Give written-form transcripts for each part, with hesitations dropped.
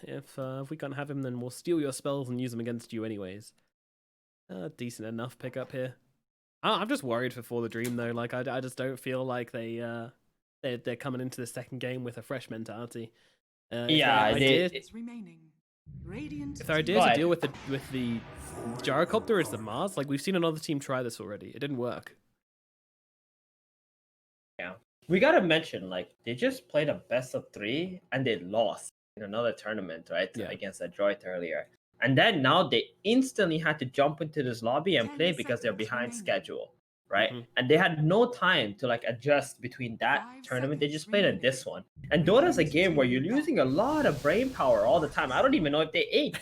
If we can't have him, then we'll steal your spells and use them against you anyways. Decent enough pickup here. I'm just worried for the Dream though. Like I just don't feel like they're coming into the second game with a fresh mentality. If their idea Go to ahead. deal with the gyrocopter is the Mars, like we've seen another team try this already. It didn't work. Yeah, we gotta mention like they just played a best of 3 and they lost in another tournament, right? Yeah. Against Adroit earlier. And then now they instantly had to jump into this lobby and play because they're behind schedule, right? And they had no time to like adjust between that tournament. They just played in this one. And Dota's a game where you're using a lot of brain power all the time. I don't even know if they ate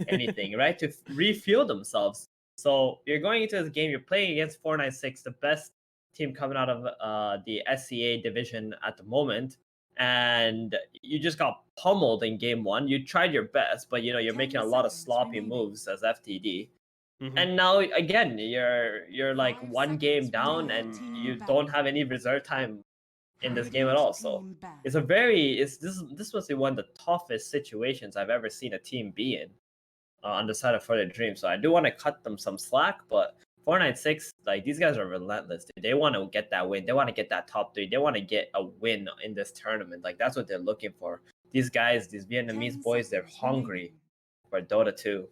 anything, right? To refuel themselves. So you're going into this game, you're playing against 496, the best team coming out of the SCA division at the moment, and you just got pummeled in game 1. You tried your best, but you're making a lot of sloppy moves as FTD. And now again, you're like 1 game down, and you don't have any reserve time in this game at all. So this must be one of the toughest situations I've ever seen a team be in on the side of FTD Dream. So I do want to cut them some slack, but 496, like these guys are relentless. Dude. They want to get that win. They want to get that top 3. They want to get a win in this tournament. Like that's what they're looking for. These guys, these Vietnamese boys, they're hungry for Dota 2.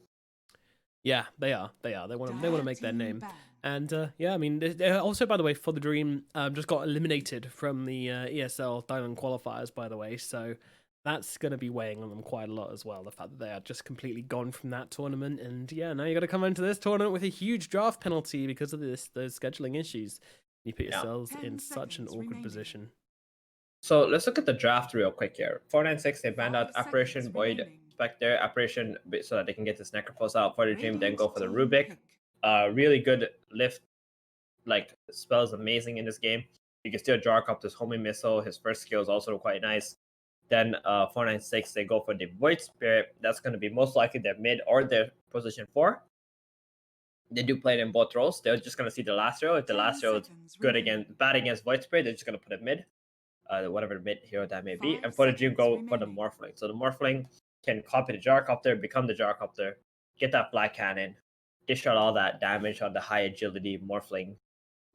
Yeah, they are. They want to make their name. And yeah, I mean, also by the way, for the Dream, just got eliminated from the ESL Diamond qualifiers, by the way. So that's going to be weighing on them quite a lot as well. The fact that they are just completely gone from that tournament, and yeah, now you got to come into this tournament with a huge draft penalty because of those scheduling issues. You put yourselves in such an awkward position. So let's look at the draft real quick here. 496, they banned out Apparition, Void, Spectre, Apparition, so that they can get this Necrophos out for the Dream, then go for the Rubik. Really good lift, like spell is amazing in this game. You can still draw up this homing missile. His first skill is also quite nice. Then 496, they go for the Void Spirit. That's going to be most likely their mid or their position 4. They do play it in both roles. They're just going to see the last row. If the last row is bad against Void Spirit, they're just going to put it mid. Whatever mid hero that may be. And for the Dream, go for the Morphling. So the Morphling can copy the Gyrocopter, become the Gyrocopter, get that Black Cannon, dish out all that damage on the high agility Morphling,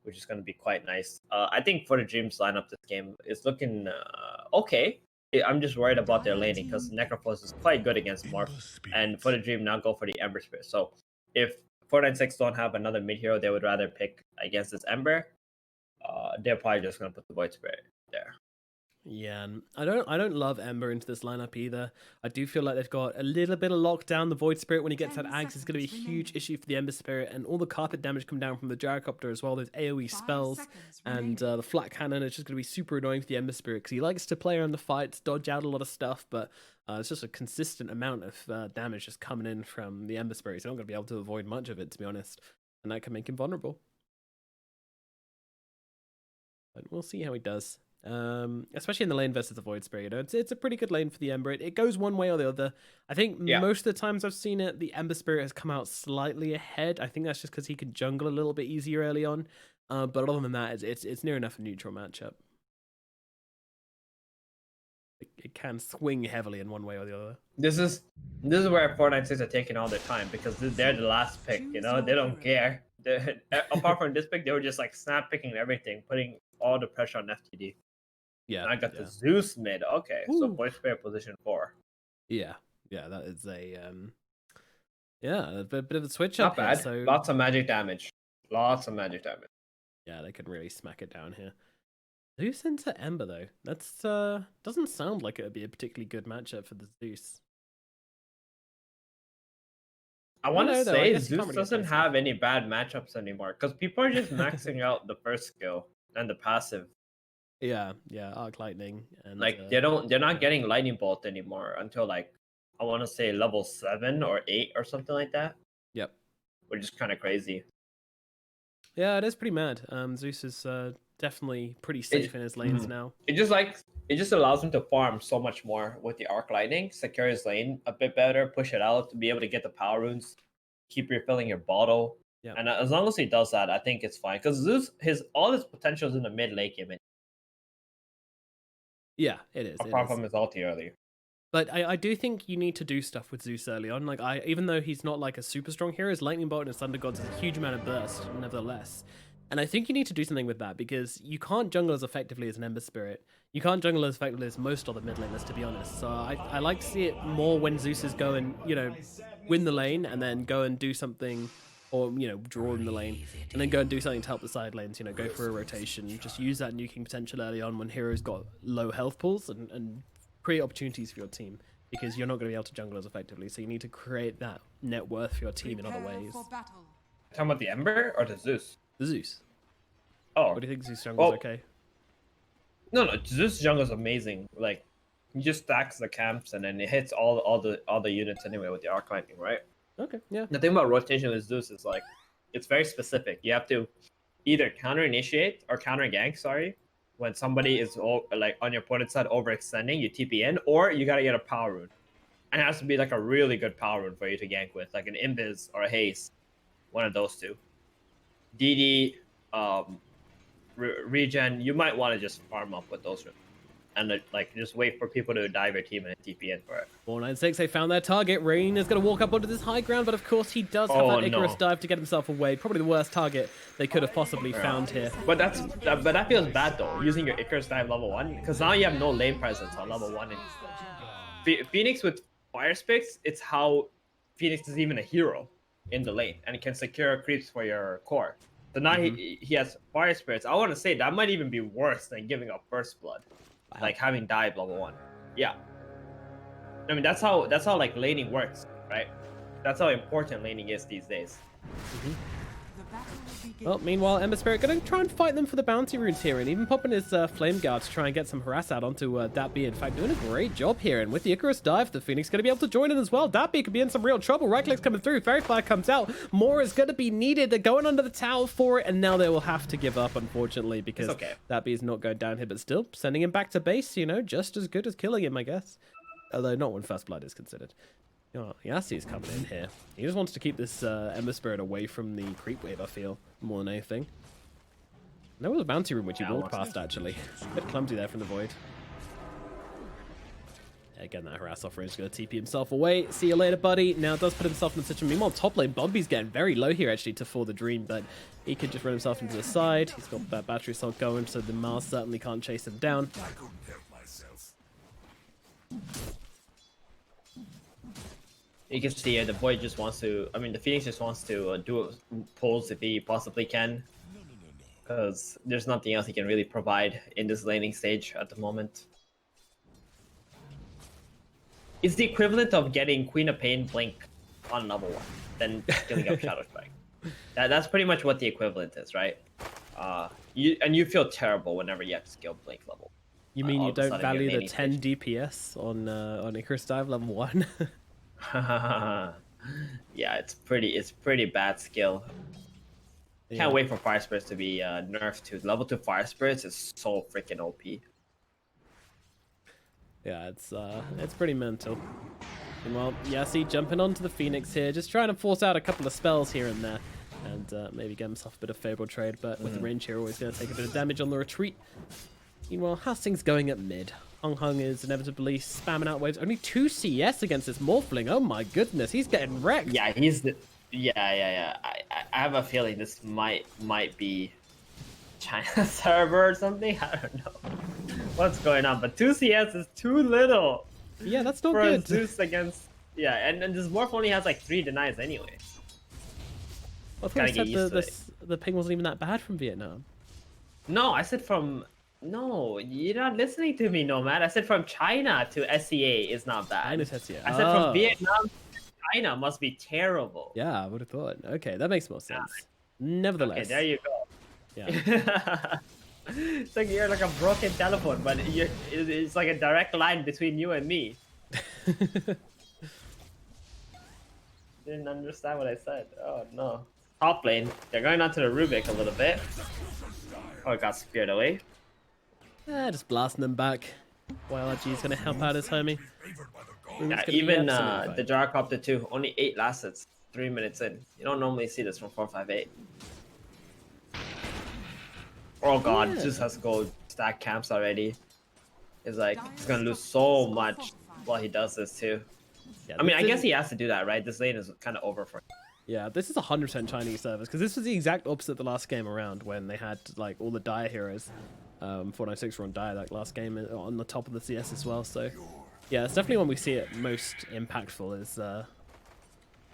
which is going to be quite nice. I think for the Dream's lineup this game is looking okay. I'm just worried about their laning because Necrophos is quite good against Morph. And for the Dream, now go for the Ember Spirit. So if 496 don't have another mid hero they would rather pick against this Ember, they're probably just going to put the Void Spirit there. Yeah, and I don't love Ember into this lineup either. I do feel like they've got a little bit of lockdown. The Void Spirit, when he gets that Axe, is going to be a huge issue for the Ember Spirit, and all the carpet damage come down from the Gyrocopter as well. Those AoE spells, and the Flat Cannon is just going to be super annoying for the Ember Spirit because he likes to play around the fights, dodge out a lot of stuff, but it's just a consistent amount of damage just coming in from the Ember Spirit. He's not going to be able to avoid much of it, to be honest, and that can make him vulnerable. But we'll see how he does. Especially in the lane versus the Void Spirit, it's a pretty good lane for the Ember. It goes one way or the other. I think most of the times I've seen it, the Ember Spirit has come out slightly ahead. I think that's just because he can jungle a little bit easier early on. But other than that, it's near enough a neutral matchup. It can swing heavily in one way or the other. This is where 496 are taking all their time because they're the last pick. They don't care. Apart from this pick, they were just like snap picking everything, putting all the pressure on FTD. Yeah, and I got the Zeus mid. Okay, so Void Spirit position 4. Yeah, that is a bit of a switch Not up bad. here. So lots of magic damage. Yeah, they can really smack it down here. Zeus into Ember though. That's doesn't sound like it would be a particularly good matchup for the Zeus. I want to say Zeus doesn't have any bad matchups anymore because people are just maxing out the first skill and the passive. Yeah, Arc Lightning, and like they're not getting Lightning Bolt anymore until like I want to say level 7 or 8 or something like that. Yep, which is kind of crazy. Yeah, it is pretty mad. Zeus is definitely pretty safe in his lanes now. It just allows him to farm so much more with the Arc Lightning, secure his lane a bit better, push it out to be able to get the power runes, keep refilling your bottle. Yeah. And as long as he does that, I think it's fine because Zeus all his potential is in the mid late game. Yeah, it is. Apart from his ulti early. But I do think you need to do stuff with Zeus early on. Like even though he's not like a super strong hero, his Lightning Bolt and his Thunder Gods has a huge amount of burst, nevertheless. And I think you need to do something with that because you can't jungle as effectively as an Ember Spirit. You can't jungle as effectively as most other mid laners, to be honest. So I like to see it more when Zeus is go and, you know, win the lane and then go and do something, or, you know, draw in the lane and then go and do something to help the side lanes, you know, go for a rotation. Just use that nuking potential early on when heroes got low health pools and create opportunities for your team because you're not going to be able to jungle as effectively. So you need to create that net worth for your team in other ways. Talking about the Ember or the Zeus? The Zeus. Oh, what do you think? Zeus jungle's okay? No, Zeus jungle is amazing. Like, he just stacks the camps and then it hits all the units anyway with the arc lightning, right? Okay, yeah. The thing about rotation with Zeus is like, it's very specific. You have to either counter initiate or counter gank. Sorry, when somebody is like on your opponent's side overextending, you TP in, or you gotta get a power rune, and it has to be like a really good power rune for you to gank with, like an Invis or a Haste, one of those two. DD, regen, you might want to just farm up with those runes and like just wait for people to dive your team and TP in for it. 496, they found their target. Rain is going to walk up onto this high ground, but of course he does have that Icarus dive to get himself away. Probably the worst target they could have possibly found here. But that feels bad though, using your Icarus dive level 1, because now you have no lane presence on level 1. And Phoenix with Fire Spits, it's how Phoenix is even a hero in the lane and it can secure creeps for your core. So now he has Fire Spirits. I want to say that might even be worse than giving up First Blood. Wow. Like having dive level 1. Yeah. I mean, that's how like laning works, right? That's how important laning is these days. Well, meanwhile, Ember Spirit going to try and fight them for the bounty runes here, and even popping his Flame Guard to try and get some harass out onto Datby. In fact, doing a great job here, and with the Icarus dive, the Phoenix going to be able to join in as well. Datby could be in some real trouble. Right click's coming through, Fairy Fire comes out. More is going to be needed. They're going under the tower for it, and now they will have to give up, unfortunately, because Datby is not going down here, but still sending him back to base, you know, just as good as killing him, I guess. Although not when First Blood is considered. Oh, Yassi's coming in here. He just wants to keep this Ember Spirit away from the creep wave, I feel, more than anything. There was a bounty room which he walked past, actually. A bit clumsy there from the void. Yeah, again, that harass offer is going to TP himself away. See you later, buddy. Now does put himself in a situation. Meanwhile, top lane, Bobby's getting very low here, actually, to For the Dream, but he could just run himself into the side. He's got that battery assault going, so the Mars certainly can't chase him down. You can see the boy just wants to, I mean, the Phoenix just wants to do pulls if he possibly can. Because there's nothing else he can really provide in this laning stage at the moment. It's the equivalent of getting Queen of Pain Blink on level 1, then skilling up Shadow Strike. That's pretty much what the equivalent is, right? You feel terrible whenever you have to skill Blink level. You mean you don't value the 10 DPS on Icarus Dive level 1? Yeah, it's pretty bad skill. Can't wait for Fire Spirits to be nerfed too. Level 2 Fire Spirits is so freaking OP. Yeah, it's pretty mental. And well, Yassi jumping onto the Phoenix here, just trying to force out a couple of spells here and there, and maybe get himself a bit of favorable trade. But with the range here, always going to take a bit of damage on the retreat. Meanwhile, how's things going at mid? Hung is inevitably spamming out waves. Only 2 CS against this Morphling. Oh my goodness, he's getting wrecked. Yeah, he's the. Yeah. I have a feeling this might be China server or something. I don't know what's going on, but 2 CS is too little. Yeah, that's not for good. Zeus against and this Morph only has like 3 denies anyway. I thought you said the ping wasn't even that bad from Vietnam. No, I said from. No, you're not listening to me, Nomad. I said from China to SCA is not bad. China to SCA. I said from Vietnam to China must be terrible. Yeah, I would have thought. Okay, that makes more sense. Nevertheless. Okay, there you go. Yeah. It's like you're like a broken telephone, but it's like a direct line between you and me. Didn't understand what I said. Oh no. Top lane. They're going onto the Rubik a little bit. Oh, it got speared away. Just blasting them back. YLG is going to help out his homie. Yeah, even the Gyrocopter 2, only 8 last hits, 3 minutes in. You don't normally see this from 458. Oh god, just has to go stack camps already. It's like, he's going to lose so much. while he does this too. Yeah, I mean, I this guess is- he has to do that, right? This lane is kind of over for him. Yeah, this is 100% Chinese service, because this was the exact opposite the last game around when they had like all the Dire heroes. 496 were on Dire that last game on the top of the CS as well. So yeah, it's definitely when we see it most impactful is The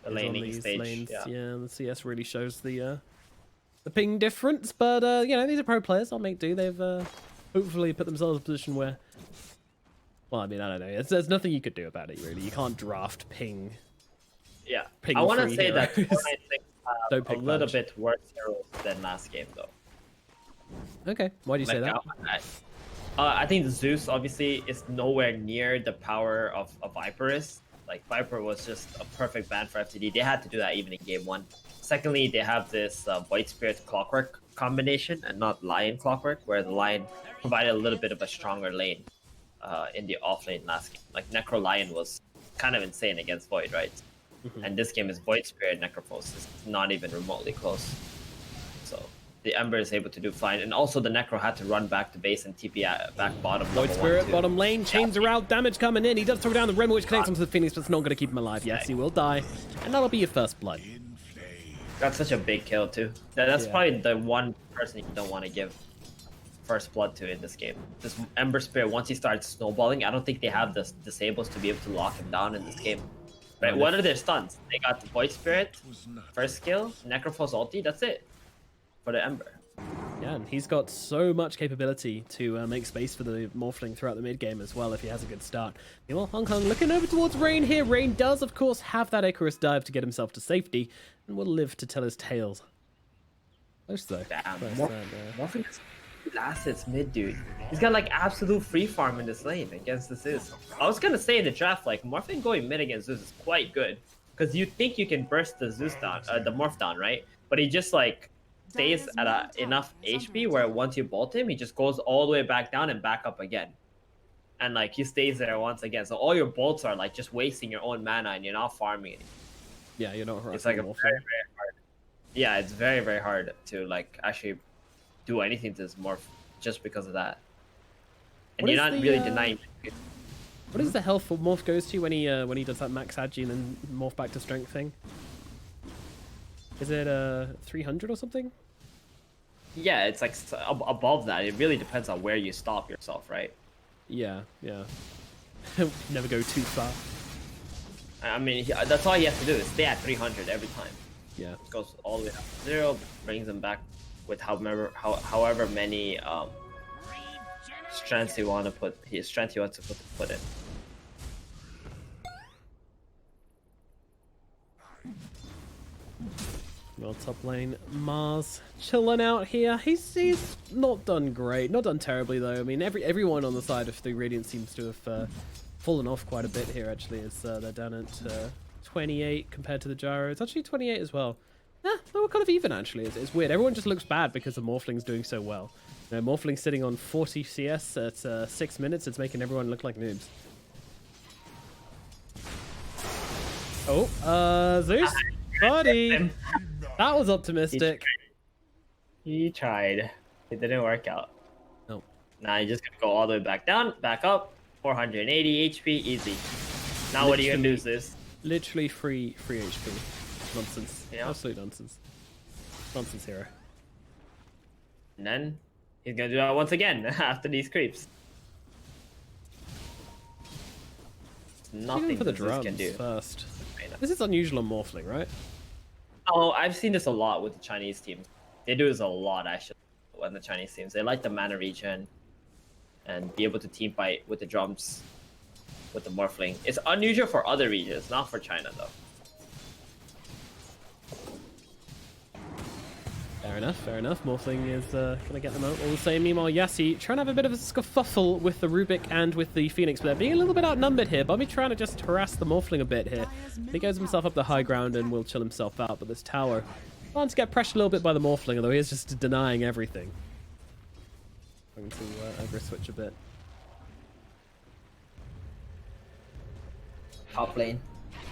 on laning these stage. lanes. Yeah. The CS really shows the ping difference. But you know, these are pro players. I'll make do. They've hopefully put themselves in a position where, well, I mean, I don't know. There's nothing you could do about it really. You can't draft ping. Yeah. Ping I want to free say that heroes. 496 Don't have a pick little Badge. bit worse heroes than last game, though. Okay, why do you say that? I think Zeus obviously is nowhere near the power of Viper is. Like Viper was just a perfect ban for FTD. They had to do that even in game 1. Secondly, they have this Void Spirit Clockwork combination and not Lion Clockwork, where the Lion provided a little bit of a stronger lane in the off lane last game. Like Necro Lion was kind of insane against Void, right? And this game is Void Spirit Necrophos. It's not even remotely close. So the Ember is able to do fine. And also the Necro had to run back to base and TP back bottom. Void Spirit, bottom lane, chains are out, damage coming in. He does throw down the Rim, which connects onto the Phoenix, but it's not going to keep him alive. Yes, he will die. And that'll be your first blood. That's such a big kill, too. That's Yeah. probably the one person you don't want to give first blood to in this game. This Ember Spirit, once he starts snowballing, I don't think they have the disables to be able to lock him down in this game. Right? What are their stuns? They got the Void Spirit, first skill, Necrophos ulti, that's it for the Ember. Yeah, and he's got so much capability to make space for the Morphling throughout the mid game as well if he has a good start. Meanwhile, Hong Kong looking over towards Rain here. Rain does, of course, have that Icarus dive to get himself to safety and will live to tell his tales. Close though. Damn. Close, Morphling is last its mid, dude. He's got like absolute free farm in this lane against the Zeus. I was gonna say in the draft, like Morphling going mid against Zeus is quite good because you think you can burst the Zeus down, the Morph down, right? But he just like stays at enough HP where once you bolt him, he just goes all the way back down and back up again. And like he stays there once again. So all your bolts are like just wasting your own mana and you're not farming it. Yeah, you're not It's like a very, very hard. Yeah, it's very, very hard to like actually do anything to this morph just because of that. And What you're is not the, really denying. What is the health for Morph goes to when he does that max agi and then morph back to strength thing? Is it 300 or something? Yeah, it's like above that. It really depends on where you stop yourself, right? Yeah, yeah. Never go too far. I mean, that's all he has to do is stay at 300 every time. Yeah. Goes all the way up to 0, brings him back with however many strengths he wants to put in. Well, top lane, Mars chilling out here. He's not done great, not done terribly though. I mean, everyone on the side of the Radiant seems to have fallen off quite a bit here. Actually, as they're down at 28 compared to the Gyro. It's actually 28 as well. Yeah, they were kind of even actually. It's weird. Everyone just looks bad because the Morphling's doing so well. You know, Morphling sitting on 40 CS at 6 minutes. It's making everyone look like noobs. Oh, Zeus, buddy. That was optimistic. He tried. It didn't work out. Nope. Now you're just gonna go all the way back down, back up. 480 HP, easy. Now what are you gonna do with this? Literally free HP. Nonsense. Yeah. Absolute nonsense. Nonsense hero. And then he's gonna do that once again after these creeps. Nothing Even for the this drums can do. first. This is unusual on Morphling, right? Oh, I've seen this a lot with the Chinese teams. They do this a lot actually when the Chinese teams. They like the mana regen and be able to team fight with the drums with the Morphling. It's unusual for other regions, not for China though. Fair enough. Morphling is gonna get them out all the same. Meanwhile, Yassi trying to have a bit of a scuffle with the Rubik and with the Phoenix, but they're being a little bit outnumbered here. Bobby trying to just harass the Morphling a bit here. He goes himself up the high ground and will chill himself out, but this tower trying to get pressured a little bit by the Morphling, although he is just denying everything. Going to over switch a bit. Top lane.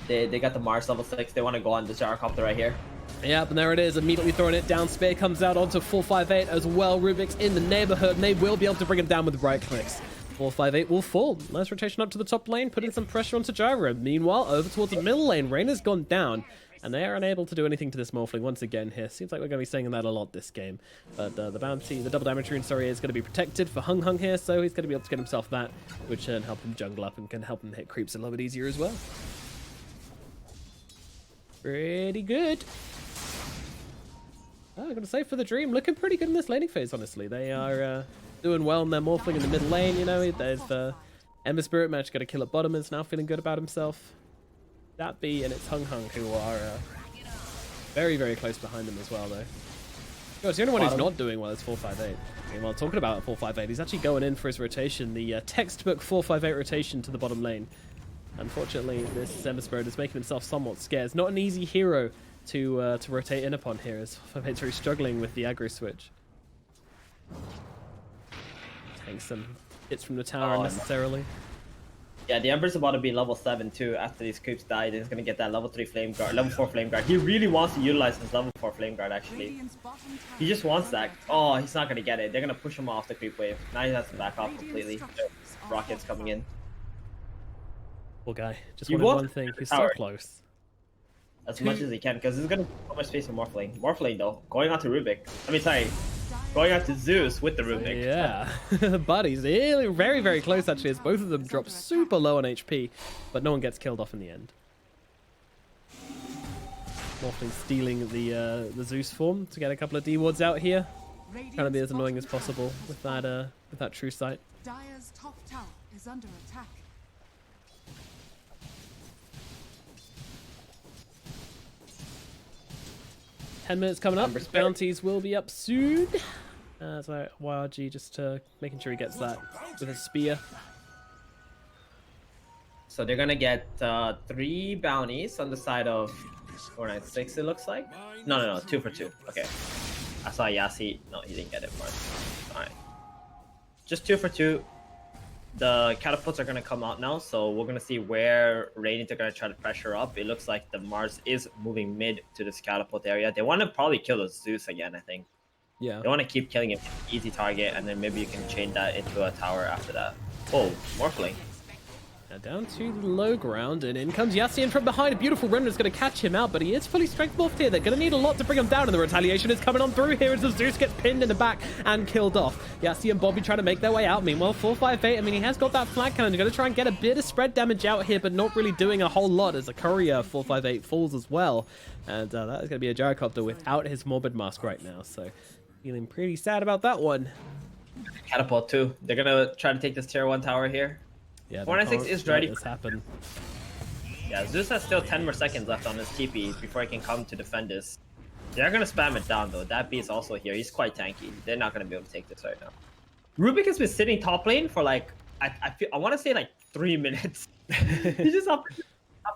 They got the Mars level 6. They want to go on the gyrocopter right here. Yep, and there it is, immediately throwing it down. Spear comes out onto 458 as well. Rubik's in the neighborhood, and they will be able to bring him down with right clicks. 458 will fall. Nice rotation up to the top lane, putting some pressure onto Gyro. Meanwhile, over towards the middle lane, Reyna's gone down, and they are unable to do anything to this Morphling once again here. Seems like we're going to be saying that a lot this game. But the bounty, the double damage rune, sorry, is going to be protected for Hung Hung here, so he's going to be able to get himself that, which can help him jungle up and can help him hit creeps a little bit easier as well. Pretty good. I'm going to say for the Dream, looking pretty good in this laning phase, honestly. They are doing well in their Morphling in the mid lane, you know. There's Ember Spirit managed to get a kill at bottom, is now feeling good about himself. That B and it's Hung Hung who are very, very close behind him as well, though. The only one who's not doing well is 458. Meanwhile, talking about 458, he's actually going in for his rotation, the textbook 458 rotation to the bottom lane. Unfortunately, this Ember Spirit is making himself somewhat scarce. It's not an easy hero to rotate in upon here, as 458's very struggling with the aggro switch. Taking some hits from the tower unnecessarily. No. Yeah, the Ember's about to be level 7 too after these creeps die. He's gonna get that level 3 flame guard, level 4 flame guard. He really wants to utilize his level 4 flame guard actually. He just wants that. Oh, he's not gonna get it. They're gonna push him off the creep wave. Now he has to back off completely. Rockets coming in. Poor guy. Just wanted one thing. He's so close. As much as he can, because he's gonna have so much space for Morphling. Morphling though, going on to Rubik. I mean, sorry. Going out to Zeus with the Rubik. Yeah, buddies. Really, very, very close actually, as both of them drop super low on HP, but no one gets killed off in the end. Morphling stealing the Zeus form to get a couple of D-wards out here. Trying to be as annoying as possible with that true sight. Dire's top tower is under attack. Ten minutes coming up. Bounties will be up soon. So YRG just making sure he gets that with a spear. So they're gonna get 3 bounties on the side of 496. It looks like. No, 2 for 2. Okay. I saw Yassi. No, he didn't get it first. All right. Just 2 for 2. The catapults are going to come out now, so we're going to see where Radiant are going to try to pressure up. It looks like the Mars is moving mid to this catapult area. They want to probably kill the Zeus again, I think. Yeah. They want to keep killing him, easy target, and then maybe you can chain that into a tower after that. Oh, Morphling. Now down to the low ground, and in comes Yassian from behind. A beautiful Remnant's going to catch him out, but he is fully strength buffed here. They're going to need a lot to bring him down, and the retaliation is coming on through here as the Zeus gets pinned in the back and killed off. Yassi and Bobby trying to make their way out. Meanwhile, 458, I mean, he has got that flag cannon. They're going to try and get a bit of spread damage out here, but not really doing a whole lot as a courier 458 falls as well. And that is going to be a gyrocopter without his morbid mask right now, so feeling pretty sad about that one. Catapult too. They're going to try to take this tier 1 tower here. Yeah, 496 is ready. This happen. Yeah, Zeus has still 10 more seconds left on his TP before he can come to defend this. They're gonna spam it down though. That B is also here. He's quite tanky. They're not gonna be able to take this right now. Rubik has been sitting top lane for like I want to say like 3 minutes. He's just up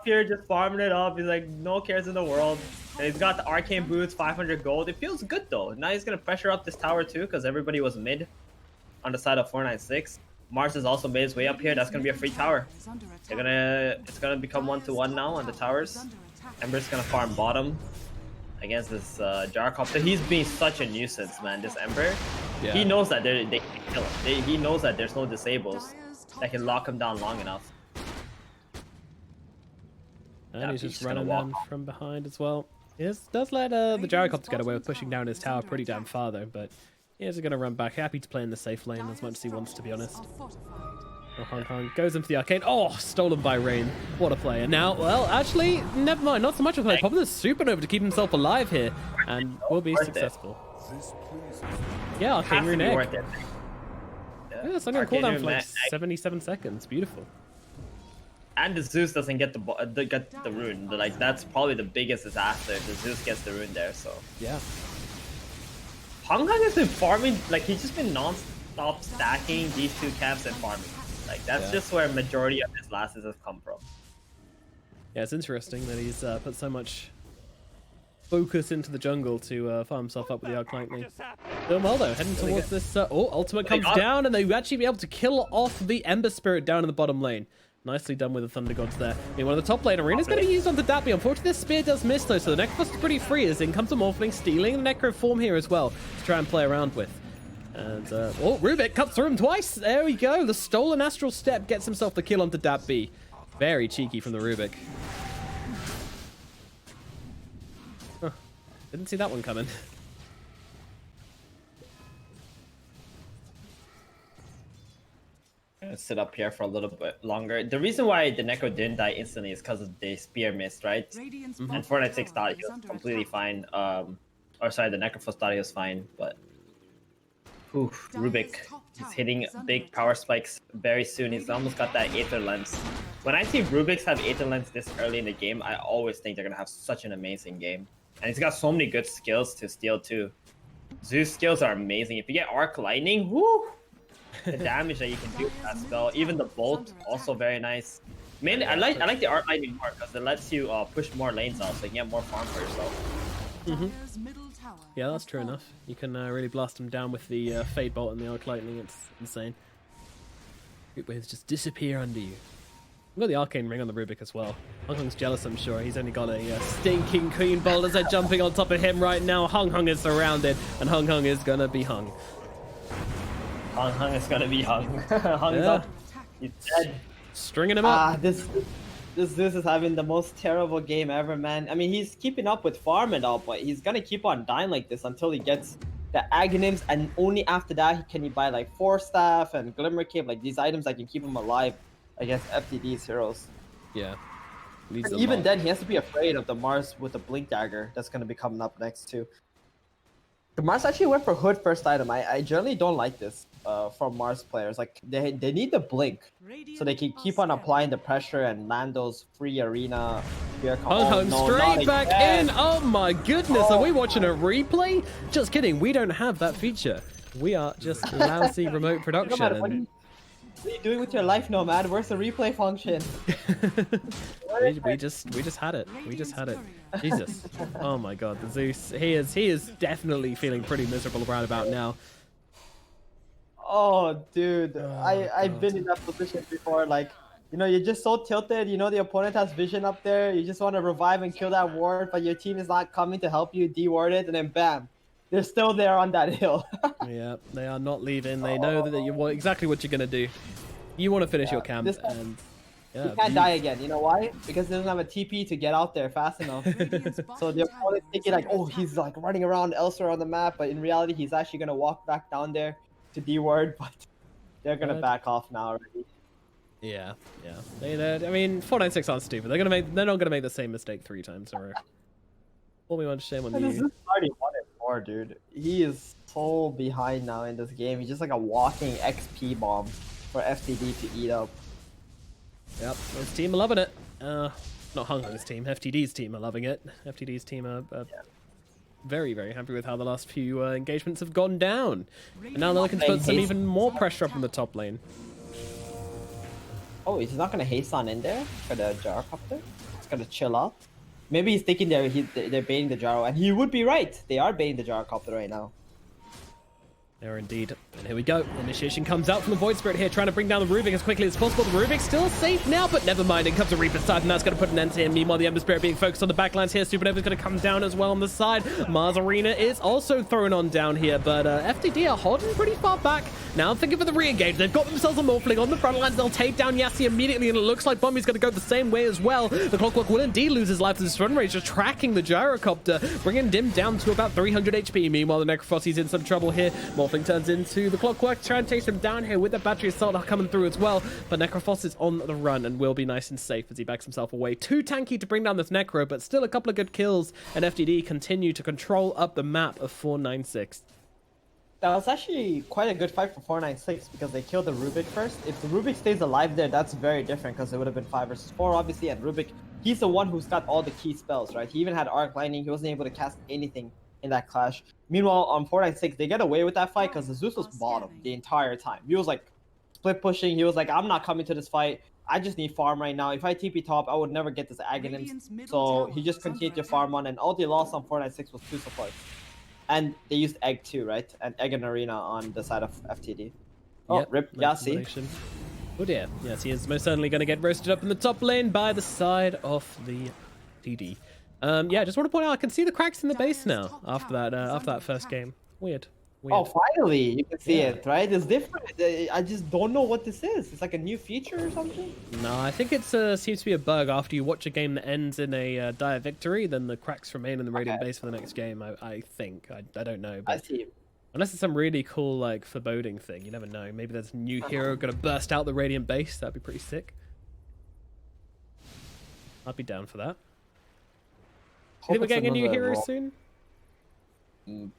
here just farming it up. He's like no cares in the world. And he's got the arcane boots, 500 gold. It feels good though. Now he's gonna pressure up this tower too because everybody was mid on the side of 496. Mars has also made his way up here. That's gonna be a free tower. It's gonna become 1-1 now on the towers. Ember's gonna farm bottom against this gyrocopter. He's being such a nuisance, man. This Ember. Yeah. He knows that they can kill him. He knows that there's no disables that can lock him down long enough. And he's just running down from behind as well. He does let the gyrocopter get away with pushing down his tower pretty damn far though, but he is going to run back. Happy to play in the safe lane as much as he wants, to be honest. Oh, Hung Hung goes into the arcane. Oh, stolen by Rain. What a play. And now, well, actually, never mind. Not so much of a play. Popping the supernova to keep himself alive here. And will be successful. Yeah, arcane rune egg. Yeah, it's only on cooldown for like 77 seconds. Beautiful. And the Zeus doesn't get the rune. Like, that's probably the biggest disaster if the Zeus gets the rune there, so. Yeah. Hung Hung has been farming, like he's just been non-stop stacking these 2 camps and farming. Like that's just where majority of his lasses have come from. Yeah, it's interesting that he's put so much focus into the jungle to farm himself up with the Arc Lightning. Doing well though, heading towards this. Ultimate comes down, and they actually be able to kill off the Ember Spirit down in the bottom lane. Nicely done with the Thunder Gods there. I mean, one of the top lane arenas going to be used onto Dappy. Unfortunately, this spear does miss though, so the Necrophos is pretty free as in comes a Morphling, stealing the Necro form here as well to try and play around with. And, oh, Rubik cuts through him twice. There we go. The stolen astral step gets himself the kill onto DAP-B. Very cheeky from the Rubik. Huh. Didn't see that one coming. Gonna sit up here for a little bit longer. The reason why the Necro didn't die instantly is because the spear missed, right? And Fortnite 6 thought he was completely fine. Or sorry, the Necrophos thought he was fine, but Rubik is hitting big power spikes very soon. He's almost got that Aether Lens. When I see Rubiks have Aether Lens this early in the game, I always think they're gonna have such an amazing game. And he's got so many good skills to steal too. Zeus skills are amazing. If you get Arc Lightning, whoo! The damage that you can do with that spell. Even the Bolt, also very nice. Mainly, I like the Arc Lightning more because it lets you push more lanes out, so you can get more farm for yourself. Yeah, that's true enough. You can really blast him down with the Fade Bolt and the Arc Lightning. It's insane. Group waves just disappear under you. We've got the Arcane Ring on the Rubik as well. Hung Hung's jealous, I'm sure. He's only got a stinking Queen Bolt as they're jumping on top of him right now. Hung Hung is surrounded, and Hung Hung is gonna be hung. Hung Hung is gonna be hung. Hung's up. He's dead. Stringing him up. This Zeus is having the most terrible game ever, man. I mean, he's keeping up with farm and all, but he's gonna keep on dying like this until he gets the Aghanims, and only after that can he buy like Force Staff and Glimmer Cape, like these items that can keep him alive against FTD's heroes. Yeah. And even then, he has to be afraid of the Mars with the Blink Dagger that's gonna be coming up next too. The Mars actually went for Hood first item. I generally don't like this from Mars players. Like they need the Blink so they can keep on applying the pressure and land those free arena. Hung straight back in. Oh my goodness, are we watching a replay? Just kidding, we don't have that feature. We are just lousy remote production. What are you doing with your life, Nomad? Where's the replay function? we just had it. We just had it. Jesus. Oh my god, the Zeus. He is definitely feeling pretty miserable right about now. Oh dude, I've been in that position before. Like, you know, you're just so tilted, you know the opponent has vision up there, you just want to revive and kill that ward, but your team is not coming to help you de-ward it, and then bam, they're still there on that hill. Yeah, they are not leaving. They know that you want exactly what you're gonna do. You want to finish your camp, and he can't die again. You know why? Because he doesn't have a TP to get out there fast enough. So they're probably thinking like, oh, he's like running around elsewhere on the map, but in reality, he's actually gonna walk back down there to D-ward, but they're gonna back off now already. Yeah. I mean, 496 aren't stupid. They're not gonna make the same mistake 3 times in a row. All we want to shame on you. This is already 1-4, dude. He is so behind now in this game. He's just like a walking XP bomb for FTD to eat up. Yep, his team are loving it. Not Hung Hung's team, FTD's team are loving it. FTD's team are very, very happy with how the last few engagements have gone down. And now they're looking to put some even more pressure up on the top lane. Oh, he's not going to haste on in there for the Gyrocopter? He's going to chill out. Maybe he's thinking they're baiting the Gyro, and he would be right. They are baiting the Gyrocopter right now. They are indeed. And here we go. Initiation comes out from the Void Spirit here, trying to bring down the Rubik as quickly as possible. The Rubik's still safe now, but never mind. In comes the Reaper's Tide, and that's going to put an end to him. Meanwhile, the Ember Spirit being focused on the backlines here. Supernova's going to come down as well on the side. Mars Arena is also thrown on down here, but FTD are holding pretty far back. Now thinking for the re-engage. They've got themselves a Morphling on the front lines. They'll take down Yassi immediately, and it looks like Bombi's going to go the same way as well. The Clockwork will indeed lose his life as his run rage, just tracking the Gyrocopter, bringing Dim down to about 300 HP. Meanwhile, the Necrophossy's in some trouble here. Morphling turns into the Clockwork, trying to chase him down here with the Battery Assault coming through as well. But Necrophos is on the run and will be nice and safe as he backs himself away. Too tanky to bring down this Necro, but still a couple of good kills, and FTD continue to control up the map of 496. That was actually quite a good fight for 496 because they killed the Rubik first. If the Rubik stays alive there, that's very different because it would have been 5 versus 4 obviously, and Rubik, he's the one who's got all the key spells, right? He even had Arc Lightning. He wasn't able to cast anything in that clash. Meanwhile, on 496, they get away with that fight because the Zeus was bottom the entire time. He was like split pushing. He was like, I'm not coming to this fight. I just need farm right now. If I TP top, I would never get this Aghanims. So he just continued to farm on, and all they lost on 496 was 2 supports. And they used Egg too, right? And Egg and Arena on the side of FTD. Oh, yep, rip Yassi. Oh dear. Yes, he is most certainly going to get roasted up in the top lane by the side of the TD. Yeah, just want to point out, I can see the cracks in the base now after that first game. Weird. Oh, Weird. finally, you can see Yeah. it, right? It's different. I just don't know what this is. It's like a new feature or something? No, I think it's seems to be a bug. After you watch a game that ends in a dire victory, then the cracks remain in the Radiant base for the next game. I think. I don't know, I but see. unless it's some really cool like foreboding thing, you never know. Maybe there's a new hero gonna burst out the Radiant base. That'd be pretty sick. I'd be down for that. Do you think we're getting a new hero soon?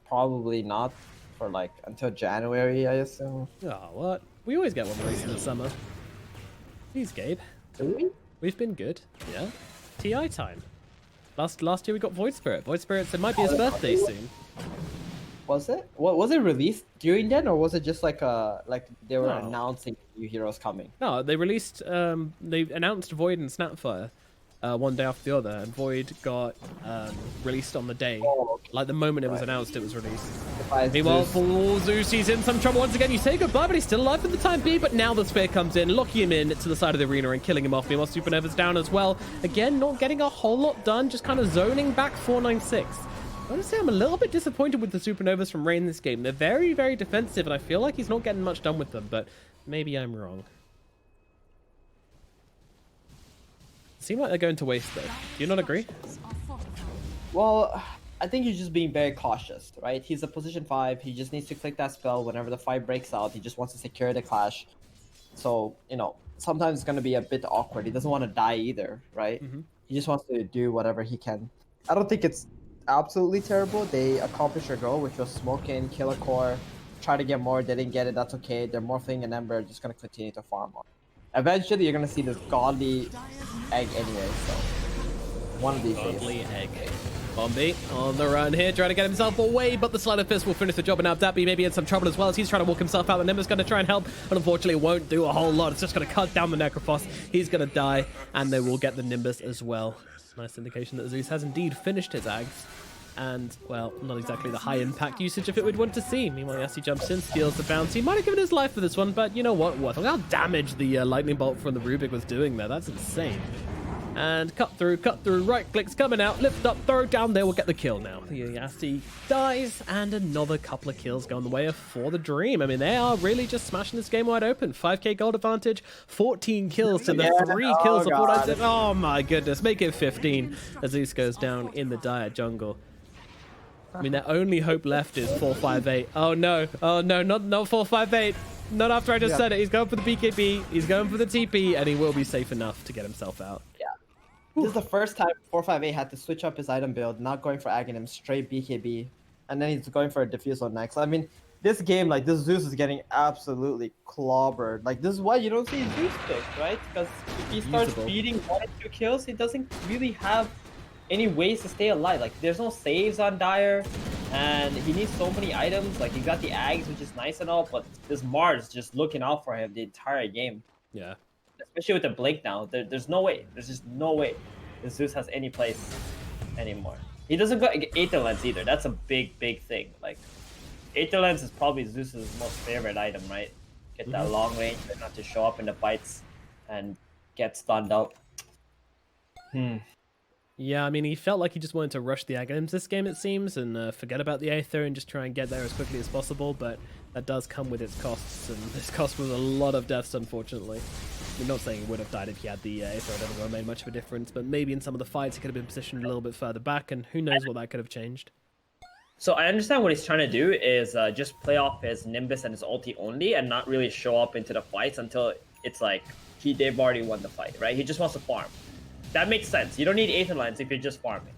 Probably not for like until January, I assume. Oh, what? We always get one released in the summer. Jeez, Gabe. Do we? We've been good. Yeah. TI time. Last year we got Void Spirit. Void Spirit, it might be his birthday soon. Was it? What was it released during then, or was it just like they were No. announcing new heroes coming? No, they released, they announced Void and Snapfire one day after the other, and Void got released on the day. Oh, okay. Like the moment it was announced, it was released. Besides Meanwhile, Zeus. for Zeus, he's in some trouble once again. You say goodbye, but he's still alive for the time being. But now the Sphere comes in, locking him in to the side of the arena and killing him off. Meanwhile, Supernova's down as well. Again, not getting a whole lot done, just kind of zoning back 496. Honestly, I'm a little bit disappointed with the Supernovas from Rain this game. They're very, very defensive, and I feel like he's not getting much done with them, but maybe I'm wrong. Seem like they're going to waste, though. Do you not agree? Well, I think he's just being very cautious, right? He's a position 5. He just needs to click that spell whenever the fight breaks out. He just wants to secure the clash. So, sometimes it's going to be a bit awkward. He doesn't want to die either, right? He just wants to do whatever he can. I don't think it's absolutely terrible. They accomplished their goal, which was smoke in, kill a core, try to get more. They didn't get it. That's okay. They're morphing and Ember, just going to continue to farm on. Eventually, you're going to see this godly egg anyway, so one of these days. Godly egg. Bombi on the run here, trying to get himself away, but the Sleight of Fist will finish the job, and now Dappy may be in some trouble as well as he's trying to walk himself out. The Nimbus going to try and help, but unfortunately won't do a whole lot. It's just going to cut down the Necrophos. He's going to die, and they will get the Nimbus as well. Nice indication that Zeus has indeed finished his Ags. And, well, not exactly the high-impact usage of it we'd want to see. Meanwhile, Yassi jumps in, steals the bounty. He might have given his life for this one, but you know what? Look how damage the Lightning Bolt from the Rubik was doing there. That's insane. And cut through, right clicks coming out, lift up, throw down, they will get the kill now. The Yassi dies, and another couple of kills go on the way of For the Dream. I mean, they are really just smashing this game wide open. 5k gold advantage, 14 kills to the 3 kills of Fortnite. Oh my goodness, make it 15 as Zeus goes down in the dire jungle. I mean, their only hope left is 458. Oh no, not 458. Not after I just said it. He's going for the BKB, he's going for the TP, and he will be safe enough to get himself out. Yeah. This is the first time 458 had to switch up his item build, not going for Aghanim, straight BKB, and then he's going for a Diffusal next. I mean, this game, like, this Zeus is getting absolutely clobbered. Like, this is why you don't see Zeus picked, right? Because if he starts beating 1 or 2 kills, he doesn't really have any ways to stay alive. Like, there's no saves on Dire, and he needs so many items. Like, he got the Ags, which is nice and all, but this Mars just looking out for him the entire game. Yeah. Especially with the Blink now. There's no way. There's just no way that Zeus has any place anymore. He doesn't got Aether Lens either. That's a big, big thing. Like, Aether Lens is probably Zeus's most favorite item, right? Get that long range, but not to show up in the fights and get stunned out. Yeah, I mean, he felt like he just wanted to rush the Aghanims this game, it seems, and forget about the Aether and just try and get there as quickly as possible, but that does come with its costs, and this cost was a lot of deaths, unfortunately. I'm not saying he would have died if he had the Aether. I don't think it would have made much of a difference, but maybe in some of the fights he could have been positioned a little bit further back, and who knows what that could have changed. So I understand what he's trying to do is just play off his Nimbus and his ulti only and not really show up into the fights until it's like they've already won the fight, right? He just wants to farm. That makes sense. You don't need Aether Lines if you're just farming.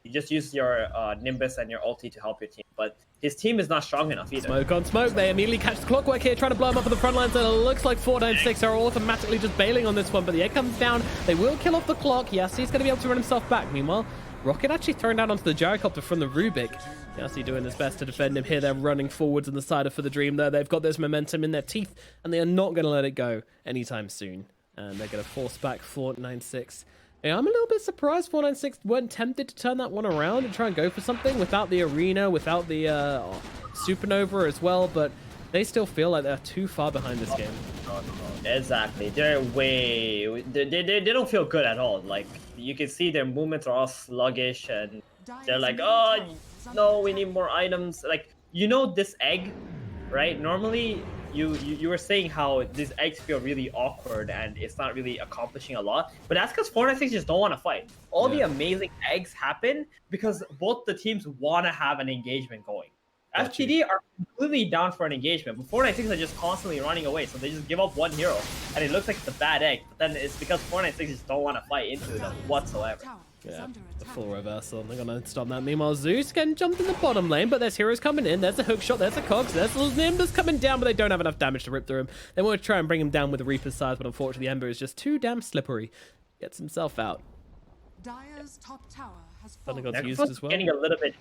You just use your Nimbus and your ulti to help your team. But his team is not strong enough either. Smoke on smoke. They immediately catch the Clockwork here, trying to blow him up on the front lines. And it looks like 496 are automatically just bailing on this one. But the egg comes down. They will kill off the clock. Yes, he's going to be able to run himself back. Meanwhile, Rocket actually thrown down onto the gyrocopter from the Rubik. Yassi doing his best to defend him here. They're running forwards on the side of For the Dream there. They've got this momentum in their teeth, and they are not going to let it go anytime soon. And they're going to force back 496. Yeah, I'm a little bit surprised 496 weren't tempted to turn that one around and try and go for something without the arena, without the supernova as well, but they still feel like they're too far behind this game. Exactly. They're way... They don't feel good at all. Like, you can see their movements are all sluggish, and they're like, oh, no, we need more items. Like, you know this egg, right? Normally, you were saying how these eggs feel really awkward and it's not really accomplishing a lot, but that's because 496 just don't want to fight. All the amazing eggs happen because both the teams want to have an engagement going. FTD are completely down for an engagement, but 496 are just constantly running away, so they just give up one hero, and it looks like it's a bad egg, but then it's because 496 just don't want to fight into them whatsoever. Yeah, the full reversal. They're gonna stop that. Meanwhile, Zeus getting jumped in the bottom lane, but there's heroes coming in. There's a hook shot. There's a Cogs. There's a Nimbus coming down, but they don't have enough damage to rip through him. They want to try and bring him down with the Reaper's size, but unfortunately, Ember is just too damn slippery. Gets himself out. Dire's top tower has Thunder fallen. God's used as well. Getting a little bit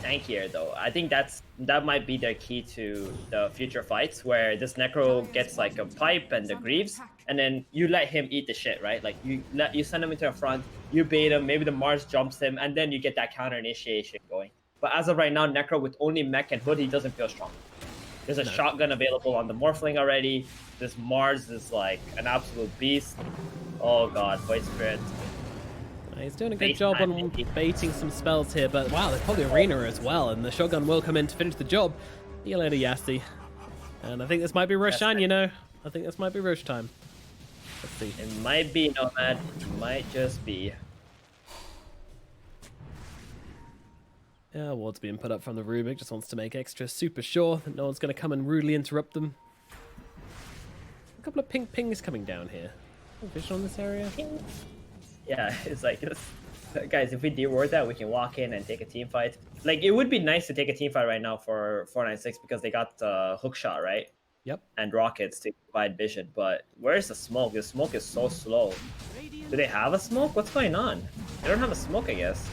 tankier though. I think that might be their key to the future fights, where this Necro gets like a pipe and the Greaves, and then you let him eat the shit, right? Like you send him into the front, you bait him, maybe the Mars jumps him, and then you get that counter initiation going. But as of right now, Necro with only mech and hood, he doesn't feel strong. There's a shotgun available on the Morphling already. This Mars is like an absolute beast. Oh god, Void Spirit. He's doing a good job on baiting some spells here, but wow, they've got the arena as well, and the shotgun will come in to finish the job. See you later, Yassi. And I think this might be Roshan, you know. I think this might be Rosh time. Let's see. It might be Nomad. It might just be. Yeah, ward's being put up from the Rubik. Just wants to make extra super sure that no one's going to come and rudely interrupt them. A couple of pink pings coming down here. Vision on this area. Yeah, it's like, guys, if we de-ward that, we can walk in and take a team fight. Like, it would be nice to take a team fight right now for 496 because they got the hook shot, right? Yep. And rockets to provide vision. But where's the smoke? The smoke is so slow. Do they have a smoke? What's going on? They don't have a smoke, I guess.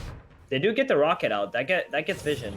They do get the rocket out. That gets vision.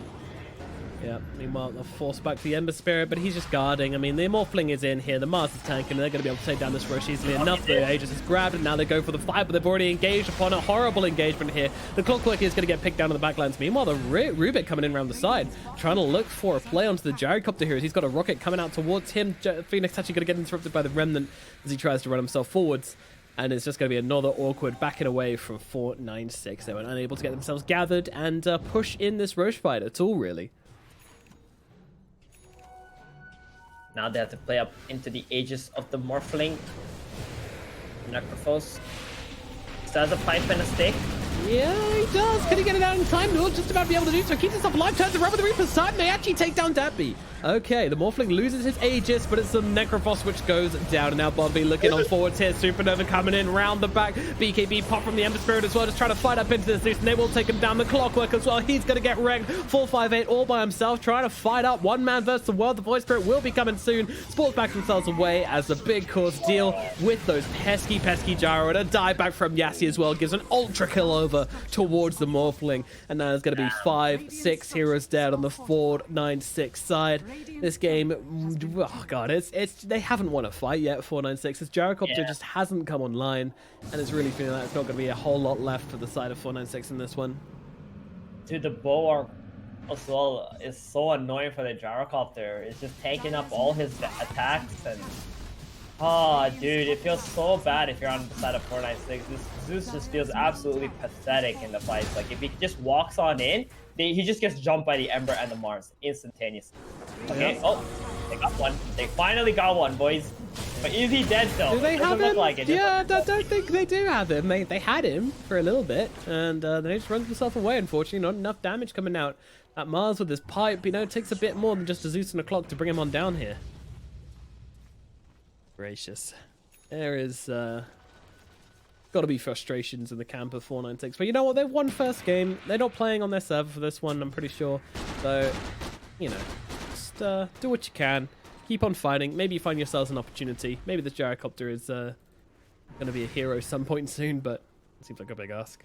Yeah, meanwhile, they'll force back the Ember Spirit, but he's just guarding. I mean, the Morphling is in here, the Mars is tanking, and they're going to be able to take down this Rosh easily enough. The Aegis is grabbed, and now they go for the fight, but they've already engaged upon a horrible engagement here. The Clockwork is going to get picked down in the backlines. Meanwhile, the Rubik coming in around the side, trying to look for a play onto the Gyrocopter here. He's got a rocket coming out towards him. Phoenix actually going to get interrupted by the Remnant as he tries to run himself forwards. And it's just going to be another awkward backing away from 496. They were unable to get themselves gathered and push in this Rosh fight at all, really. Now they have to play up into the Aegis of the Morphling. Necrophos still has a pipe and a stick. Yeah, he does. Can he get it out in time? No, just about to be able to do so. Keeps himself alive, turns around with the Reaper's side, and they actually take down Dabby. Okay, the Morphling loses his Aegis, but it's the Necrophos which goes down. And now Bobby looking on forwards here. Supernova coming in round the back. BKB pop from the Ember Spirit as well, just trying to fight up into the Zeus, and they will take him down. The Clockwork as well. He's going to get wrecked. 458 all by himself, trying to fight up. One man versus the world. The Void Spirit will be coming soon. Sports back themselves away as the big course deal with those pesky gyro. And a dive back from Yassi as well gives an ultra kill over towards the Morphling. And now there's going to be 5-6 heroes dead on the 496 side. This game, oh god, it's they haven't won a fight yet. 496. This Gyrocopter just hasn't come online, and it's really feeling like it's not going to be a whole lot left for the side of 496 in this one. Dude, the Bulwark as well is so annoying for the Gyrocopter. It's just taking up all his attacks, and oh, dude, it feels so bad if you're on the side of 496. This Zeus just feels absolutely pathetic in the fights. Like, if he just walks on in, he just gets jumped by the Ember and the Mars instantaneously. Okay, oh, they got one. They finally got one, boys. But is he dead still? Do they have him? Like it. Yeah, I don't think they do have him. They had him for a little bit, and then he just runs himself away, unfortunately. Not enough damage coming out. That Mars with his pipe, it takes a bit more than just a Zeus and a clock to bring him on down here. Gracious. There is got to be frustrations in the camp of 496. But you know what? They've won first game. They're not playing on their server for this one, I'm pretty sure. So, just do what you can. Keep on fighting. Maybe you find yourselves an opportunity. Maybe this Gyrocopter is going to be a hero some point soon, but it seems like a big ask.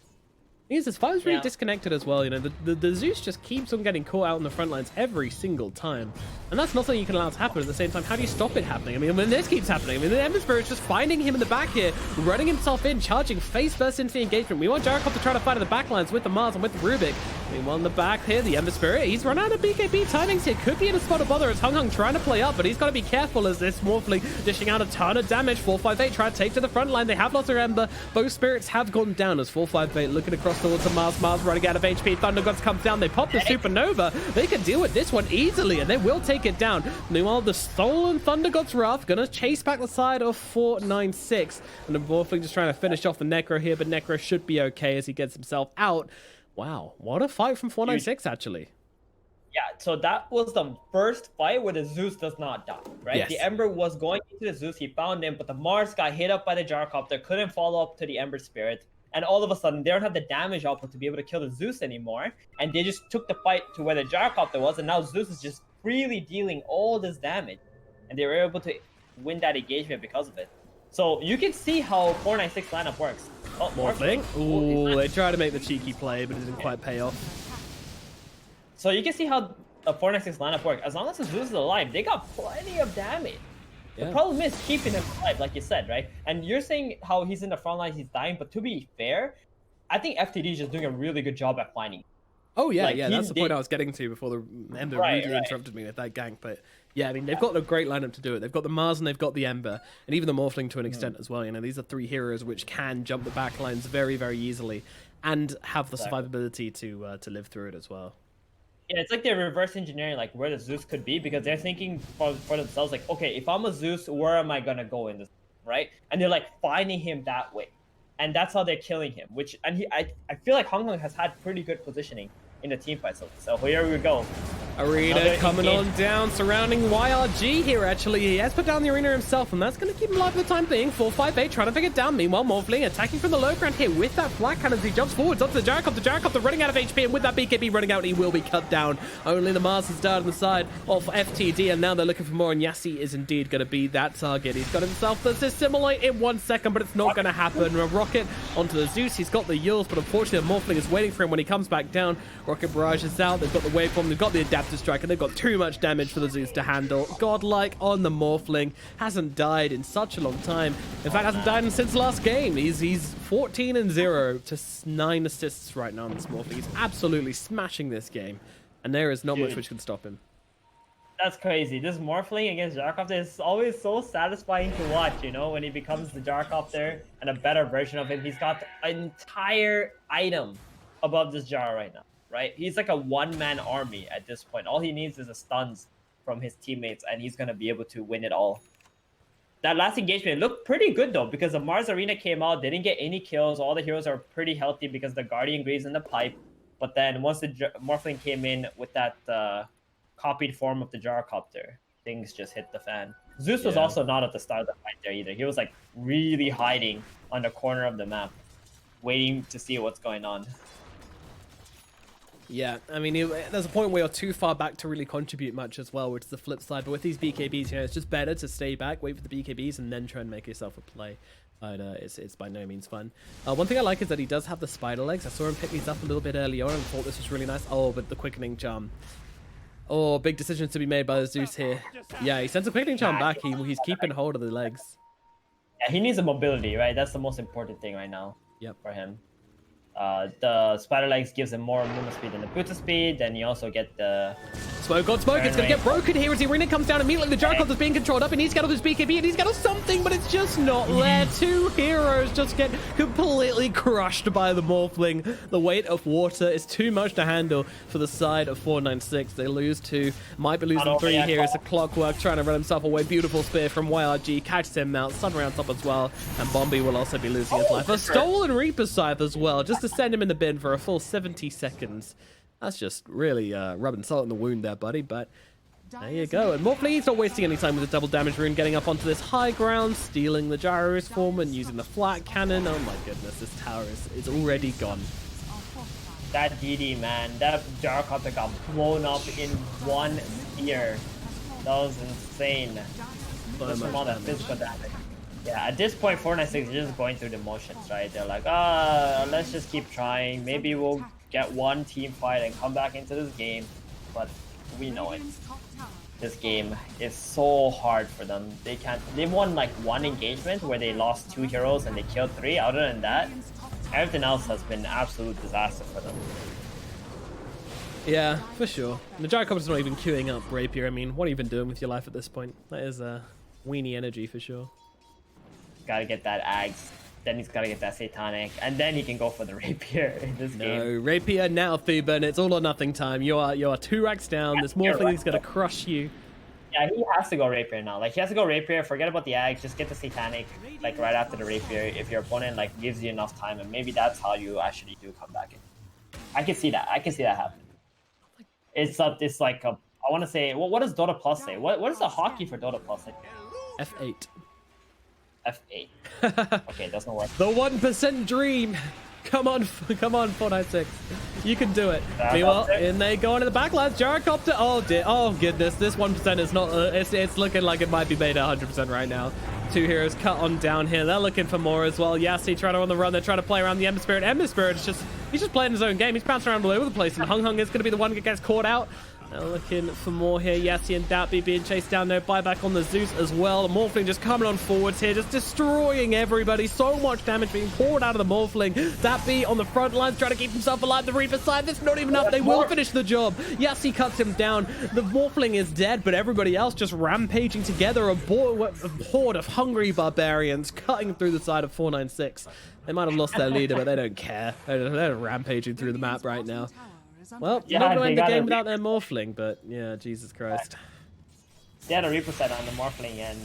This fight was really disconnected as well. The Zeus just keeps on getting caught out on the front lines every single time. And that's not something you can allow to happen. At the same time, how do you stop it happening? I mean, when this keeps happening, the Ember Spirit's just finding him in the back here, running himself in, charging face first into the engagement. We want Gyrocopter to try to fight at the back lines with the Mars and with the Rubik. Meanwhile, in the back here, the Ember Spirit, he's run out of BKB timings here. Could be in a spot of bother as Hung trying to play up, but he's got to be careful as this Morphling dishing out a ton of damage. 458 trying to take to the front line. They have lost their Ember. Both spirits have gone down as 458 looking across towards the Mars. Mars running out of HP. Thunder Gods comes down. They pop the Supernova. They can deal with this one easily, and they will take it down. Meanwhile, the stolen Thunder God's Wrath gonna chase back the side of 496. And the Morphling just trying to finish off the Necro here, but Necro should be okay as he gets himself out. Wow, what a fight from 496, actually. Yeah, so that was the first fight where the Zeus does not die, right? Yes. The Ember was going into the Zeus, he found him, but the Mars got hit up by the Gyrocopter, couldn't follow up to the Ember Spirit, and all of a sudden, they don't have the damage output to be able to kill the Zeus anymore, and they just took the fight to where the Gyrocopter was, and now Zeus is just freely dealing all this damage, and they were able to win that engagement because of it. So you can see how 496 lineup works. Oh, Morphling. Ooh, they tried to make the cheeky play, but it didn't quite pay off. So you can see how the 496 lineup works. As long as the Zeus is alive, they got plenty of damage. Yeah. The problem is keeping him alive, like you said, right? And you're saying how he's in the front line, he's dying, but to be fair, I think FTD is just doing a really good job at finding. Oh, yeah, Like, yeah, he that's the point did- I was getting to before the Ember Right, rudely right. interrupted me with that gank. But yeah, I mean, they've got a great lineup to do it. They've got the Mars and they've got the Ember, and even the Morphling to an extent as well. You know, these are three heroes which can jump the back lines very, very easily and have the survivability to live through it as well. Yeah, it's like they're reverse engineering like where the Zeus could be because they're thinking for themselves like, okay, if I'm a Zeus, where am I gonna go in this, right? And they're like finding him that way, and that's how they're killing him. I feel like Hong Kong has had pretty good positioning in the team fight. So here we go. Arena Another coming engage- on down, surrounding YRG here, actually. He has put down the Arena himself, and that's going to keep him alive for the time being. 458 trying to pick it down. Meanwhile, Morphling attacking from the low ground here with that flat cannon as he jumps forwards onto the Gyrocopter. The Gyrocopter running out of HP, and with that BKB running out, he will be cut down. Only the Mars has died on the side of FTD, and now they're looking for more, and Yassi is indeed going to be that target. He's got himself the assimilate in 1 second, but it's not going to happen. A rocket onto the Zeus. He's got the Yules, but unfortunately, the Morphling is waiting for him when he comes back down. Rocket Barrage is out. They've got the waveform. They've got the Adaptive Strike, and they've got too much damage for the Zeus to handle. Godlike on the Morphling. Hasn't died in such a long time. In fact, hasn't died since last game. He's 14-0 to 9 assists right now on this Morphling. He's absolutely smashing this game, and there is not much which can stop him. That's crazy. This Morphling against Gyrocopter is always so satisfying to watch, you know, when he becomes the Gyrocopter and a better version of him. He's got an entire item above this Jar right now, right? He's like a one-man army at this point. All he needs is a stuns from his teammates, and he's going to be able to win it all. That last engagement looked pretty good, though, because the Mars Arena came out. They didn't get any kills. All the heroes are pretty healthy because the Guardian Greaves in the pipe. But then once the Morphling came in with that copied form of the Gyrocopter, things just hit the fan. Zeus was also not at the start of the fight there either. He was like really hiding on the corner of the map, waiting to see what's going on. Yeah, I mean, there's a point where you're too far back to really contribute much as well, which is the flip side. But with these BKBs, you know, it's just better to stay back, wait for the BKBs, and then try and make yourself a play. But it's by no means fun. One thing I like is that he does have the spider legs. I saw him pick these up a little bit earlier on and thought this was really nice. Oh, but the quickening charm. Oh, big decisions to be made by the Zeus here. Yeah, he sends a quickening charm back. He's keeping hold of the legs. Yeah, he needs a mobility, right? That's the most important thing right now. Yep. For him. The spider legs gives him more movement speed than the booster speed. Then you also get the Smoke on smoke. It's going to get broken here as the Arena comes down immediately. The Gyrocopter is being controlled up. He needs to get off his BKB and he's got something, but it's just not there. Two heroes just get completely crushed by the Morphling. The weight of water is too much to handle for the side of 496. They lose two. Might be losing three here. It's a Clockwork trying to run himself away. Beautiful spear from YRG. Catches him out. Sun around top as well. And Bombi will also be losing his life. A stolen Reaper Scythe as well. Just to send him in the bin for a full 70 seconds. That's just really rubbing salt in the wound there, buddy. But there you go. And Morphling is not wasting any time with the double damage rune, getting up onto this high ground, stealing the Gyro's form and using the flat cannon. Oh my goodness, this tower is already gone. That DD, man, that Gyrocopter got blown up in one spear. That was insane. Just from all that physical damage. Yeah, at this point, 496 is just going through the motions, right? They're like, let's just keep trying. Maybe we'll get one team fight and come back into this game. But we know it. This game is so hard for them. They've won like one engagement where they lost 2 heroes and they killed 3. Other than that, everything else has been an absolute disaster for them. Yeah, for sure. And the Gyrocopter's not even queuing up Rapier. I mean, what are you even doing with your life at this point? That is weenie energy for sure. Gotta get that Ags. Then he's gotta get that Satanic. And then he can go for the Rapier in this game. No, Rapier now, Thuban. It's all or nothing time. You are 2 racks down. This Morphling is gonna crush you. Yeah, he has to go Rapier now. Like, he has to go Rapier. Forget about the Ags. Just get the Satanic, like, right after the Rapier. If your opponent, like, gives you enough time. And maybe that's how you actually do come back in. I can see that. I can see that happening. It's like a... I want to say... Well, what does Dota Plus say? What is the hockey for Dota Plus say? F8. F8. Okay, doesn't work. The 1% dream. Come on, 496. You can do it. Meanwhile, in they go into the backlines. Gyrocopter. Oh dear. Oh goodness. This 1% is not. It's looking like it might be made 100% right now. 2 heroes cut on down here. They're looking for more as well. Yassi trying to on the run. They're trying to play around the Ember Spirit. Ember Spirit is he's just playing his own game. He's bouncing around all over the place. And Hung Hung is going to be the one that gets caught out. They're looking for more here. Yassi and Datby being chased down. No buyback on the Zeus as well. The Morphling just coming on forwards here, just destroying everybody. So much damage being poured out of the Morphling. Datby on the front lines trying to keep himself alive. The Reaper side, that's not even enough. They will finish the job. Yassi cuts him down. The Morphling is dead, but everybody else just rampaging together. A horde of hungry barbarians cutting through the side of 496. They might have lost their leader, but they don't care. They're rampaging through the map right now. Well, Yeah, not going to they end the got game a without their Morphling, but yeah, Jesus Christ. They had a Reaper set on the Morphling, and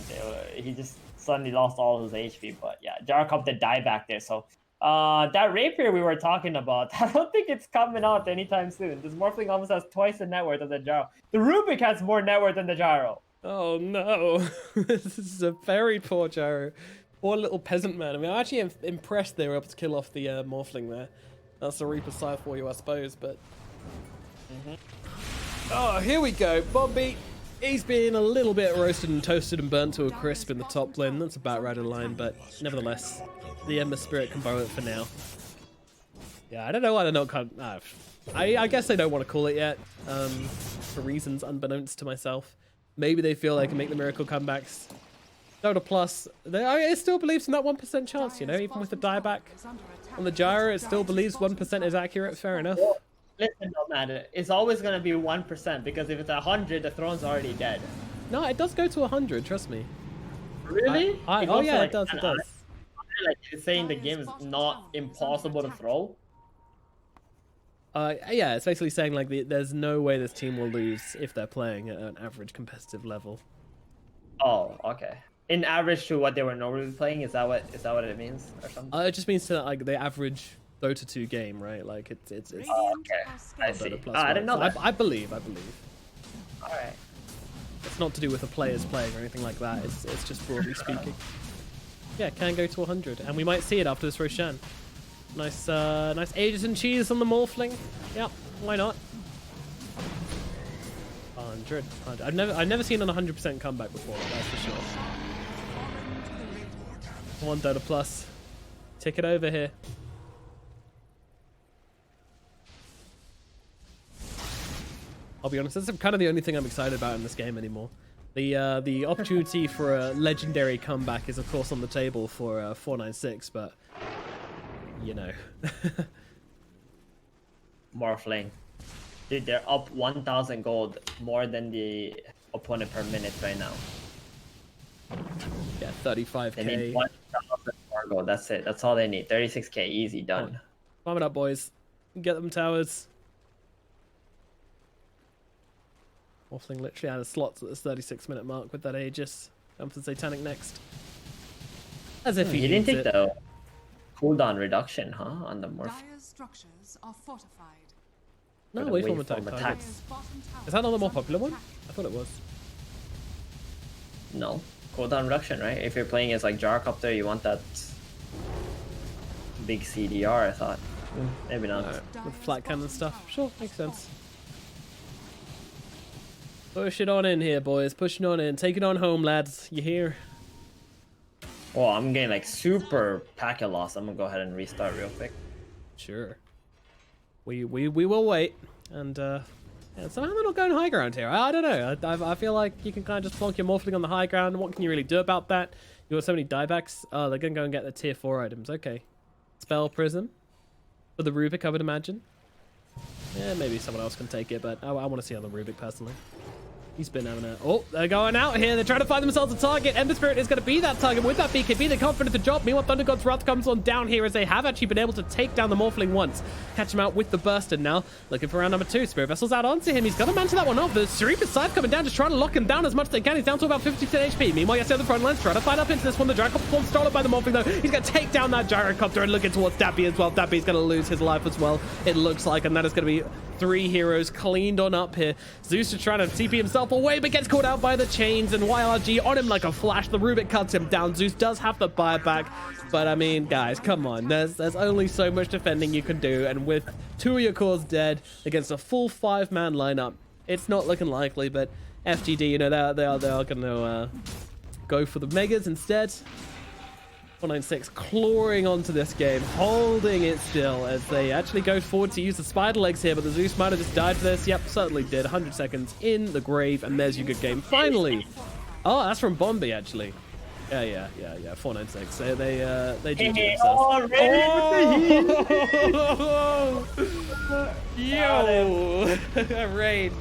he just suddenly lost all his HP. But yeah, Gyrocopter died back there. So that Rapier we were talking about, I don't think it's coming out anytime soon. This Morphling almost has twice the net worth of the Gyro. The Rubik has more net worth than the Gyro. Oh no, this is a very poor Gyro. Poor little peasant man. I mean, I'm actually impressed they were able to kill off the Morphling there. That's the Reaper side for you, I suppose, but... Oh, here we go. Bobby, he's been a little bit roasted and toasted and burnt to a crisp in the top lane. That's about right in line, but nevertheless, the Ember Spirit can borrow it for now. Yeah, I don't know why they're not... I guess they don't want to call it yet, for reasons unbeknownst to myself. Maybe they feel they can make the miracle comebacks. Dota Plus, it still believes in that 1% chance, you know, even with the dieback on the Gyro, it still believes 1% is accurate. Fair enough. Well, listen, no matter. It's always going to be 1%, because if it's 100, the throne's already dead. No, it does go to 100, trust me. Really? Oh yeah, it does, it does. Like, you're saying the game is not impossible to throw? Yeah, it's basically saying like there's no way this team will lose if they're playing at an average competitive level. Oh, okay. In average to what they were normally playing, is that what it means or something? It just means to like the average Dota 2 game, right? Like it's Oh, okay. I see. Plus I didn't know that. I believe. All right. It's not to do with the players playing or anything like that. It's just broadly speaking. Yeah, it can go to 100, and we might see it after this Roshan. Nice ages and cheese on the Morphling. Yep, why not? 100. I've never seen an 100% comeback before. That's for sure. Come on, Dota Plus. Tick it over here. I'll be honest, that's kind of the only thing I'm excited about in this game anymore. The opportunity for a legendary comeback is of course on the table for 496, but you know. Morphling. Dude, they're up 1,000 gold more than the opponent per minute right now. Yeah, 35k. They need 1,000 more gold. That's it. That's all they need. 36k, easy, done. Farm it up, boys. Get them towers. Morphling literally out of slots at this 36-minute mark with that Aegis. Come for Satanic next. As if he didn't take the cooldown reduction, huh? On the Morph. Dire's structures are fortified. No, For the waveform waveform attack attack. targets. Is that not the more popular one? I thought it was. No. Cooldown reduction, right? If you're playing as like Gyrocopter, you want that big CDR, I thought. Maybe not. With flat cannon stuff. Sure, makes sense. Push it on in here, boys. Pushing on in. Take it on home, lads. You hear? Oh, I'm getting like super packet loss. I'm gonna go ahead and restart real quick. Sure. We will wait. And yeah, somehow they're not going high ground here. I don't know. I feel like you can kind of just plonk your Morphling on the high ground. What can you really do about that? You got so many diebacks. Oh, they're gonna go and get the tier 4 items. Okay. Spell Prism for the Rubik, I would imagine. Yeah, maybe someone else can take it, but I want to see on the Rubik personally. He's been having a... Oh, they're going out here. They're trying to find themselves a target. Ember Spirit is going to be that target with that BKB. They're confident the job. Meanwhile, Thunder God's Wrath comes on down here as they have actually been able to take down the Morphling once. Catch him out with the Burst, and now looking for round number 2. Spirit Vessel's out onto him. He's got to manage that one off. The Reaper's side coming down, just trying to lock him down as much as they can. He's down to about 50% HP. Meanwhile, you see on the front lines, trying to fight up into this one. The Gyrocopter form stolen by the Morphling, though. He's going to take down that Gyrocopter and looking towards Dappy as well. Dappy's going to lose his life as well, it looks like, and that is going to be 3 heroes cleaned on up here. Zeus is trying to TP himself away, but gets caught out by the chains, and YLRG on him like a flash. The Rubik cuts him down. Zeus does have the buyback, but I mean, guys, come on. There's only so much defending you can do, and with 2 of your cores dead against a full 5-man lineup, it's not looking likely. But FTD, you know, they are going to go for the Megas instead. 496 clawing onto this game, holding it still as they actually go forward to use the spider legs here, but the Zeus might have just died for this. Yep, certainly did. 100 seconds in the grave, and there's your good game. Finally! Oh, that's from Bombi, actually. Yeah. 496. So they GG themselves. Oh! Yo! Raid.